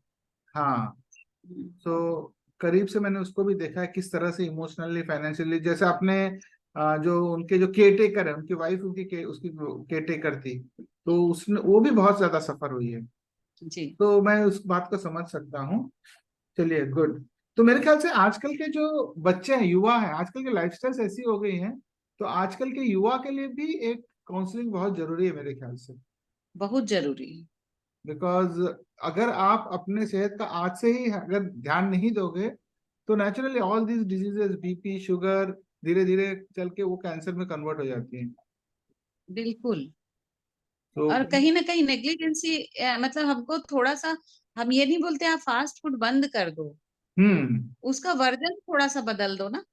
हाँ, हम्म। सो करीब से मैंने उसको भी देखा है, किस तरह से इमोशनली, फाइनेंशियली, जैसे आपने जो उनके जो केयर टेकर है, उनकी वाइफ, उसकी केयर टेकर थी, तो उसने वो भी बहुत ज्यादा सफर हुई है। जी। तो मैं उस बात को समझ सकता हूँ। चलिए, गुड। तो मेरे ख्याल से आजकल के जो बच्चे हैं, युवा हैं, आजकल की लाइफस्टाइल ऐसी हो गई हैं, तो आजकल के युवा के लिए भी एक काउंसलिंग बहुत जरूरी है मेरे ख्याल से। बहुत जरूरी है। बिकॉज अगर आप अपने सेहत का आज से ही अगर ध्यान नहीं दोगे, तो naturally all these diseases, BP, sugar, धीरे धीरे चल के वो कैंसर में कन्वर्ट हो जाती हैं। बिल्कुल। तो और कहीं ना कहीं नेग्लिजेंसी, मतलब हमको थोड़ा सा, हम ये नहीं बोलते आप फास्ट फूड बंद कर दो, हम्म, उसका वर्जन थोड़ा सा बदल दो ना।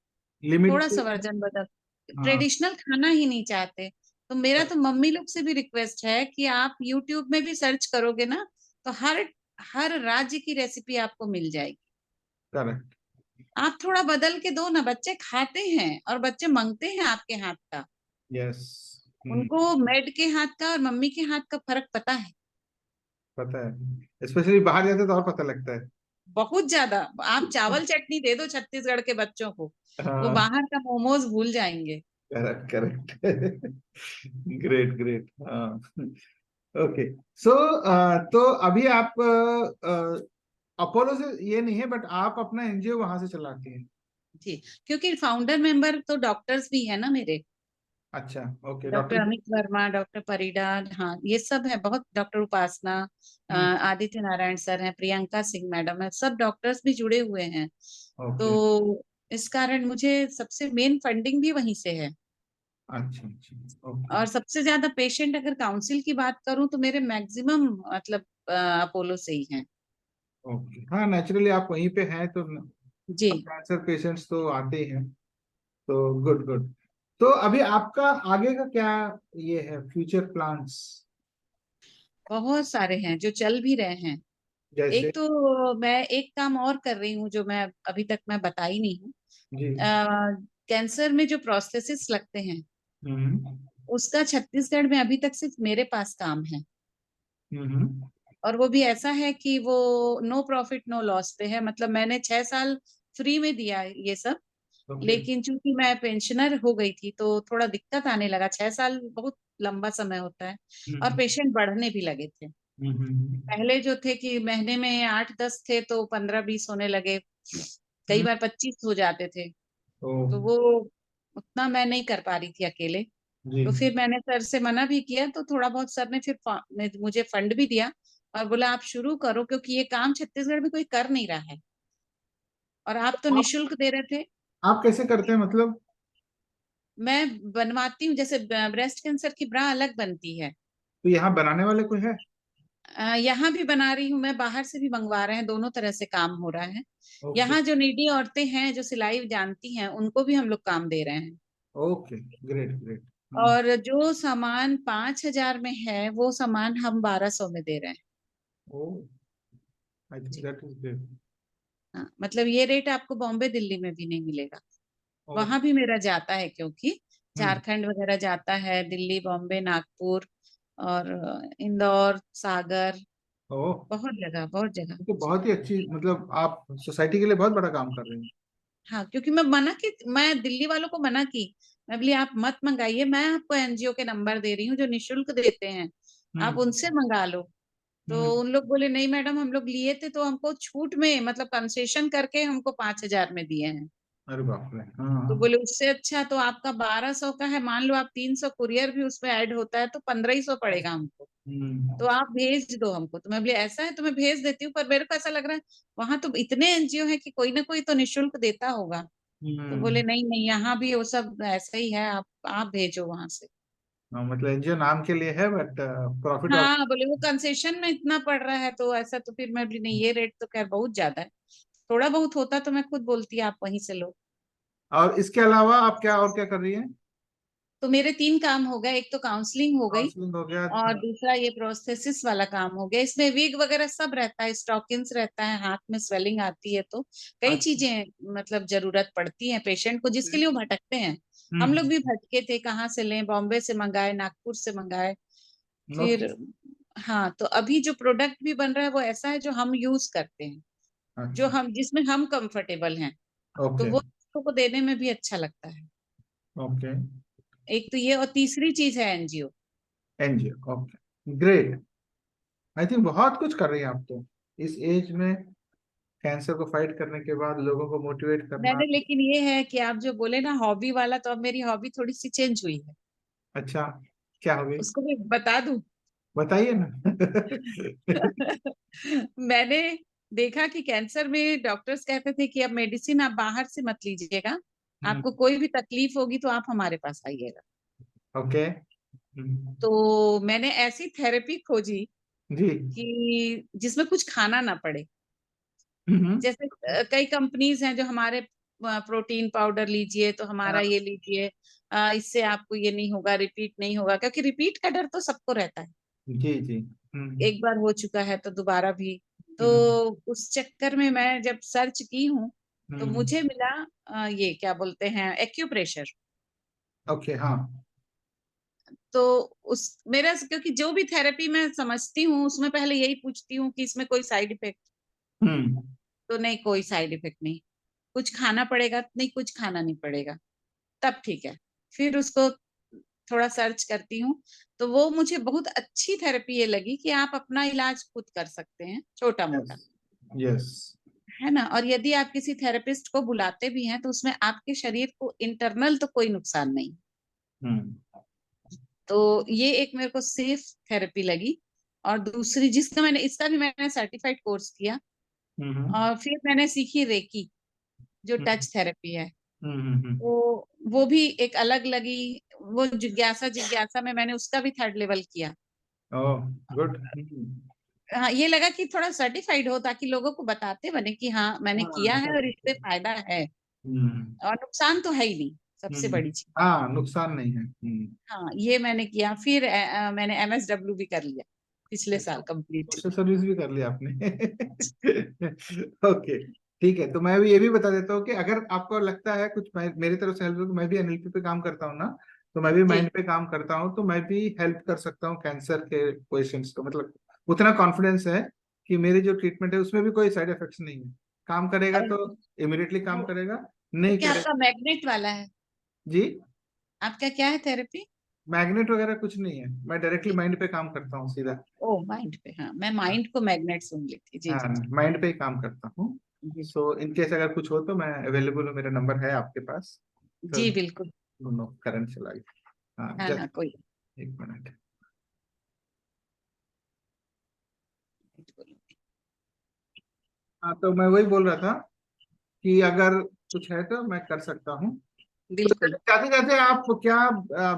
लिमिट थोड़ा से। सा वर्जन बदल, हाँ, ट्रेडिशनल खाना ही नहीं चाहते। तो मेरा तो मम्मी लोग से भी रिक्वेस्ट है कि आप यूट्यूब में भी सर्च करोगे ना, तो हर हर राज्य की रेसिपी आपको मिल जाएगी। करेक्ट। आप थोड़ा बदल के दो ना, बच्चे खाते हैं और बच्चे मांगते हैं आपके हाथ का। यस। उनको मेड के हाथ का और मम्मी के हाथ का फर्क पता है। पता है, स्पेशली बाहर जाते तो और पता लगता है। बहुत ज्यादा। आप चावल चटनी दे दो छत्तीसगढ़ के बच्चों को, वो हाँ, बाहर का मोमोज भूल जाएंगे। Correct correct. Great great. हाँ। ओके। सो तो अभी आप अपोलो से ये नहीं है, बट आप अपना एनजीओ वहां से चलाती हैं। जी, क्योंकि फाउंडर मेंबर तो डॉक्टर्स भी है ना मेरे। अच्छा। Okay, doctor doctor. Amit Verma, doctor Paridar, हाँ ये सब है बहुत, डॉक्टर उपासना, हम्म। आदित्य नारायण सर हैं, प्रियंका सिंह मैडम है, सब डॉक्टर्स भी जुड़े हुए हैं। ओके। तो इस कारण मुझे सबसे मेन फंडिंग भी वहीं से है। अच्छा अच्छा। ओके। और सबसे ज्यादा पेशेंट अगर काउंसिल की बात करूं तो मेरे मैक्सिमम मतलब अपोलो से ही हैं। ओके, हाँ, नेचुरली आप वहीं पे हैं, तो जी। कैंसर पेशेंट्स तो आते ही हैं। तो गुड गुड। तो अभी आपका आगे का क्या ये है, फ्यूचर प्लान्स? बहुत सारे हैं जो चल भी रहे हैं। जैसे? एक तो मैं एक काम और कर रही हूँ जो मैं अभी तक मैं बताई नहीं हूँ। जी। कैंसर में जो प्रोस्थेसिस लगते हैं, हम्म उसका छत्तीसगढ़ में अभी तक सिर्फ मेरे पास काम है। हम्म। और वो भी ऐसा है कि वो नो प्रॉफिट नो लॉस पे है, मतलब मैंने 6 साल फ्री में दिया ये सब। ओके। लेकिन चूंकि मैं पेंशनर हो गई थी तो थोड़ा दिक्कत आने लगा, 6 साल बहुत लंबा समय होता है। और हम्म पेशेंट बढ़ने भी लगे थे। हम्म पहले जो थे कि महीने में 8-10 थे, तो 15-20 होने लगे, कई हम्म। बार 25 हो जाते थे। ओ। तो वो उतना मैं नहीं कर पा रही थी अकेले। जी। तो फिर मैंने सर से मना भी किया, तो थोड़ा बहुत सर ने फिर मुझे फंड भी दिया और बोला आप शुरू करो, क्योंकि ये काम छत्तीसगढ़ में कोई कर नहीं रहा है, और आप तो आप निशुल्क दे रहे थे। आप कैसे करते हैं, मतलब? मैं बनवाती हूँ, जैसे ब्रेस्ट कैंसर की ब्रा अलग बनती है। तो यहाँ बनाने वाले कोई है? यहाँ भी बना रही हूँ मैं, बाहर से भी मंगवा रहे हैं, दोनों तरह से काम हो रहा है। ओके। यहाँ जो नीडी औरतें हैं जो सिलाई जानती हैं, उनको भी हम लोग काम दे रहे हैं। Okay, great great. और जो सामान 5,000 में है, वो सामान हम 1,200 में दे रहे हैं। ओ, आई थिंक जी। That is great. हाँ, मतलब ये रेट आपको बॉम्बे दिल्ली में भी नहीं मिलेगा। ओ। वहां भी मेरा जाता है, क्योंकि हम्म झारखंड वगैरह जाता है, दिल्ली, बॉम्बे, नागपुर, और इंदौर, सागर, ओह, बहुत जगह, बहुत जगह। ये तो बहुत ही अच्छी, मतलब आप सोसाइटी के लिए बहुत बड़ा काम कर रहे हैं। हाँ, क्योंकि मैं दिल्ली वालों को मना की, मैं बोली आप मत मंगाइए, मैं आपको एनजीओ के नंबर दे रही हूँ जो निशुल्क देते हैं, आप हम्म। उनसे मंगा लो। तो हम्म। उन लोग बोले नहीं मैडम, हम लोग लिए थे तो हमको छूट में, मतलब कंसेशन करके हमको 5,000 में दिए हैं। अरे बाप रे, हाँ तो हाँ। बोले उससे अच्छा तो आपका 1,200 का है, मान लो आप 300 कुरियर भी उसमें ऐड होता है तो 1,500 पड़ेगा हमको, तो हम्म। आप भेज दो हमको। तो मैं बोले ऐसा है तो मैं भेज देती हूँ, पर मेरे को ऐसा लग रहा है वहां तो इतने एनजीओ है कि कोई ना कोई तो निशुल्क देता होगा। तो बोले हम्म। नहीं नहीं, यहाँ भी वो सब ऐसा ही है, आप भेजो वहां से। हाँ, मतलब एनजीओ नाम के लिए है बट प्रॉफिट और। हाँ, बोले वो कंसेशन में इतना पड़ रहा है तो ऐसा, तो फिर मैं बोली नहीं, ये रेट तो खैर बहुत ज्यादा है, थोड़ा बहुत होता तो मैं खुद बोलती आप वहीं से लो। और इसके अलावा आप क्या और क्या कर रही हैं? तो मेरे 3 काम हो गए, एक तो काउंसलिंग हो गई, काउंसलिंग हो गया। और दूसरा ये प्रोस्थेसिस वाला काम हो गया। इसमें विग वगैरह सब रहता है, स्टॉकिंग्स रहता है, हाथ में स्वेलिंग आती है, तो कई अच्छा। चीजें मतलब जरूरत पड़ती है पेशेंट को, जिसके लिए वो भटकते हैं। हम लोग हम्म। भी भटके थे, कहाँ से लें, बॉम्बे से मंगाए, नागपुर से मंगाए। ओके। फिर हाँ, तो अभी जो प्रोडक्ट भी बन रहा है वो ऐसा है जो हम यूज करते हैं, जो अच्छा। हम जिसमें हम कंफर्टेबल हैं, तो ओके। वो लोगों को देने में भी अच्छा लगता है। ओके। एक तो ये, और तीसरी चीज है NGO. NGO, okay, great. I think बहुत कुछ कर रही हैं आप तो, इस एज में कैंसर को फाइट करने के बाद लोगों को मोटिवेट करना। मैंने, लेकिन ये है कि आप जो बोले ना हॉबी वाला, तो अब मेरी हॉबी थोड़ी सी चेंज हुई है, अच्छा, क्या हो गई? उसको भी बता दूं। बताइए ना। मैंने देखा कि कैंसर में डॉक्टर्स कहते थे कि अब मेडिसिन आप बाहर से मत लीजिएगा, हम्म। आपको कोई भी तकलीफ होगी तो आप हमारे पास आइएगा। ओके। तो मैंने ऐसी थेरेपी खोजी जी। कि जिसमें कुछ खाना ना पड़े। हम्म। जैसे कई कंपनीज हैं जो हमारे प्रोटीन पाउडर लीजिए तो हमारा हाँ, ये लीजिए, इससे आपको ये नहीं होगा, रिपीट नहीं होगा, क्योंकि रिपीट का डर तो सबको रहता है, जी जी। एक बार हो चुका है तो दोबारा भी। तो हम्म। उस चक्कर में मैं जब सर्च की हूँ तो हम्म। मुझे मिला ये क्या बोलते हैं, एक्यूप्रेशर। ओके, हाँ। तो उस मेरा, क्योंकि जो भी थेरेपी मैं समझती हूँ उसमें पहले यही पूछती हूँ कि इसमें कोई साइड इफेक्ट, हम्म। तो नहीं कोई साइड इफेक्ट नहीं। कुछ खाना पड़ेगा, नहीं कुछ खाना नहीं पड़ेगा, तब ठीक है। फिर उसको थोड़ा सर्च करती हूँ, तो वो मुझे बहुत अच्छी थेरेपी ये लगी कि आप अपना इलाज खुद कर सकते हैं, छोटा यस। मोटा, यस। है ना। और यदि आप किसी थेरेपिस्ट को बुलाते भी हैं तो उसमें आपके शरीर को इंटरनल तो कोई नुकसान नहीं। हम्म। तो ये एक मेरे को सेफ थेरेपी लगी। और दूसरी, जिसका मैंने, इसका भी मैंने सर्टिफाइड कोर्स किया, हम्म। और फिर मैंने सीखी रेकी, जो हम्म। टच थेरेपी है। हम्म। वो भी एक अलग लगी। वो जिज्ञासा जिज्ञासा में मैंने उसका भी 3rd लेवल किया। ओह, गुड। हाँ, ये लगा कि थोड़ा सर्टिफाइड हो ताकि लोगों को बताते बने कि हाँ मैंने हाँ, किया है कर और सकते इससे हैं। फायदा है, हम्म। और नुकसान तो है ही नहीं, सबसे हम्म। बड़ी चीज। हाँ, नुकसान नहीं है। हाँ, ये मैंने किया। फिर मैंने एमएसडब्ल्यू भी कर लिया पिछले अच्छा, साल कंप्लीट। सोशल सर्विस भी कर लिया आपने। ओके, ठीक है। तो मैं भी ये भी बता देता हूँ कि अगर आपको लगता है कुछ मेरी तरफ से हेल्प हो, तो मैं भी एनएलपी पे काम करता हूँ ना, तो मैं भी जी, माइंड पे काम करता हूँ, तो मैं भी हेल्प कर सकता हूँ कैंसर के पेशेंट्स को। मतलब उतना कॉन्फिडेंस है कि मेरी जो ट्रीटमेंट है उसमें भी कोई साइड इफेक्ट्स नहीं है। काम करेगा और तो इमिडिएटली काम वो करेगा, तो नहीं क्या करेगा। आपका मैग्नेट वाला है? जी। आपका क्या है थेरेपी? मैग्नेट वगैरह कुछ नहीं है, मैं डायरेक्टली माइंड पे काम करता हूँ सीधा। ओ, माइंड पे, हाँ मैं माइंड को मैग्नेट सुन ली थी। जी हाँ, जी जी माइंड पे ही काम करता हूँ। जी सो इन केस अगर कुछ हो तो मैं अवेलेबल हूँ, मेरा नंबर है आपके पास। तो जी, बिल्कुल। दोनों करंट चला गया। हाँ, हाँ हाँ, जस्ट कोई एक मिनट। नहीं। हाँ, तो मैं वही बोल रहा था कि अगर कुछ है तो मैं कर सकता हूँ। तो बिल्कुल। जाते जाते आप क्या,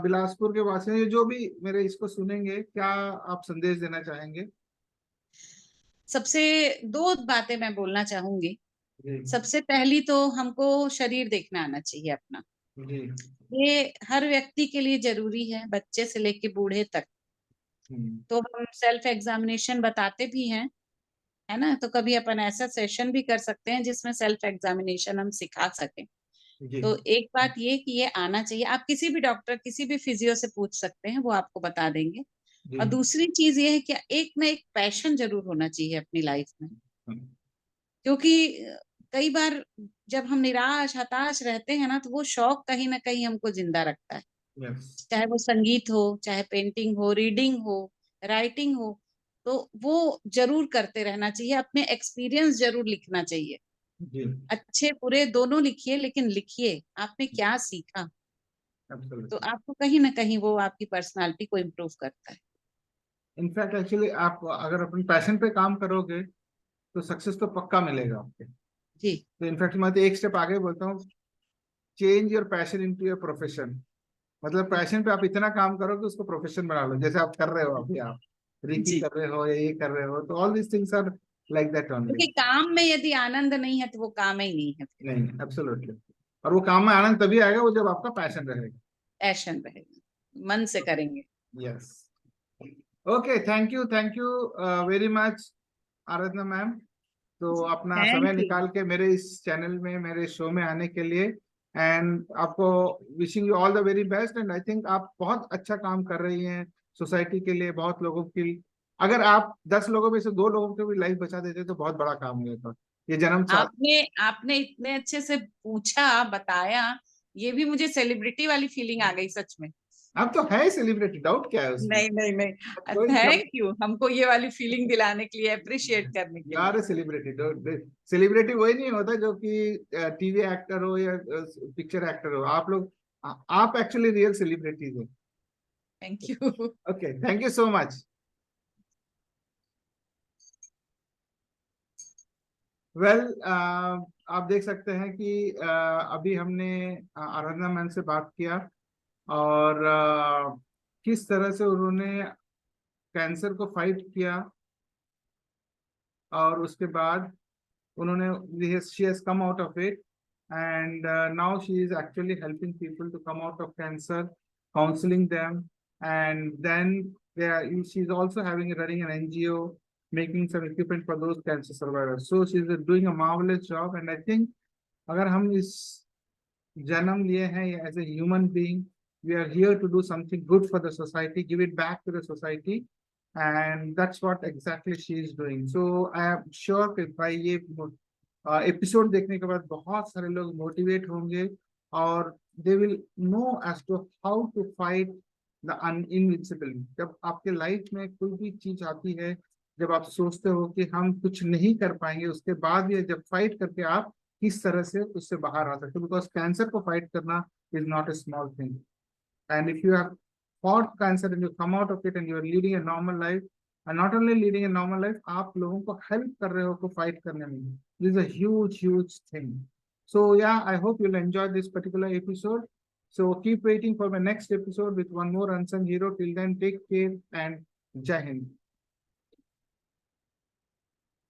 बिलासपुर के वासी हैं, जो भी मेरे इसको सुनेंगे, क्या आप संदेश देना चाहेंगे? सबसे दो बातें मैं बोलना चाहूंगी। जी। सबसे पहली तो हमको शरीर देखना आना चाहिए अपना, जी। ये हर व्यक्ति के लिए जरूरी है, बच्चे से लेके बूढ़े तक। हम्म। तो हम सेल्फ एग्जामिनेशन बताते भी हैं, है ना। तो कभी अपन ऐसा सेशन भी कर सकते हैं जिसमें सेल्फ एग्जामिनेशन हम सिखा सकें। जी। तो एक बात ये कि ये आना चाहिए, आप किसी भी डॉक्टर, किसी भी फिजियो से पूछ सकते हैं, वो आपको बता देंगे। और दूसरी चीज ये है कि एक ना एक पैशन जरूर होना चाहिए अपनी लाइफ में, क्योंकि कई बार जब हम निराश हताश रहते हैं ना, तो वो शौक कहीं ना कहीं हमको जिंदा रखता है। चाहे वो संगीत हो, चाहे पेंटिंग हो, रीडिंग हो, राइटिंग हो, तो वो जरूर करते रहना चाहिए। अपने एक्सपीरियंस जरूर लिखना चाहिए, अच्छे बुरे दोनों लिखिए, लेकिन लिखिए आपने क्या सीखा। तो आपको कहीं ना कहीं वो आपकी पर्सनालिटी को इम्प्रूव करता है। इनफैक्ट एक्चुअली आप अगर अपने पैशन पे काम करोगे तो सक्सेस तो पक्का मिलेगा आपके। जी। तो इनफैक्ट मैं तो एक स्टेप आगे बोलता हूँ, change your passion into your profession. मतलब पैशन पे आप इतना काम करो कि उसको प्रोफेशन बना लो, जैसे आप कर रहे हो अभी, आप रीति जी, कर रहे हो या ये कर रहे हो, तो all these things are like that only. क्योंकि काम में यदि आनंद नहीं है तो वो काम ही नहीं है, नहीं, एब्सोल्युटली। और वो काम में आनंद तभी आएगा वो जब आपका पैशन रहेगा, पैशन रहेगा, मन से करेंगे। Yes. Okay, thank you very much Aradhana ma'am. तो अपना समय थैंक यू। निकाल के मेरे इस चैनल में, मेरे शो में आने के लिए, एंड आपको wishing you all the very best. And I think आप बहुत अच्छा काम कर रही हैं सोसाइटी के लिए, बहुत लोगों की। अगर आप 10 लोगों में से 2 लोगों की भी लाइफ बचा देते तो बहुत बड़ा काम हो जाता। ये जन्म साथ। आपने आपने इतने अच्छे से पूछा, बताया, ये भी मुझे सेलिब्रिटी वाली फीलिंग आ गई सच में। अब तो है सेलिब्रिटी, डाउट क्या है उसमें? नहीं नहीं नहीं, कोई थैंक यू हमको ये वाली फीलिंग दिलाने के लिए, अप्रिशिएट करने के लिए। यार, सेलिब्रिटी सेलिब्रिटी वही नहीं होता जो कि टीवी एक्टर हो या पिक्चर एक्टर हो। आप लोग, आप एक्चुअली रियल सेलिब्रिटीज हो। Thank you. Okay, thank you so much. Well, आप देख सकते हैं कि अभी हमने आराधना मैम से बात किया, और किस तरह से उन्होंने कैंसर को फाइट किया, और उसके बाद उन्होंने she has come out of it, and now she is actually helping people to come out of cancer, counseling them, and then she's also running an NGO, making some equipment for those cancer survivors. So she's doing a marvelous job, and I think अगर हम इस जन्म लिए हैं as a human being, we are here to do something good for the society, give it back to the society, and that's what exactly she is doing. So I am sure कि भाई ये एपिसोड देखने के बाद बहुत सारे लोग मोटिवेट होंगे, और they will know as to how to fight the invincible. जब आपके लाइफ में कोई भी चीज आती है, जब आप सोचते हो कि हम कुछ नहीं कर पाएंगे, उसके बाद ये जब फाइट करके आप किस तरह से उससे बाहर आ सकते हो, बिकॉज कैंसर को फाइट करना is not a small thing. And if you have fought cancer and you come out of it and you are leading a normal life, and not only leading a normal life, आप लोगों को help कर रहे हो को fight करने में, this is a huge thing. So yeah, I hope you'll enjoy this particular episode. So keep waiting for my next episode with one more unsung hero. Till then, take care and Jai Hind.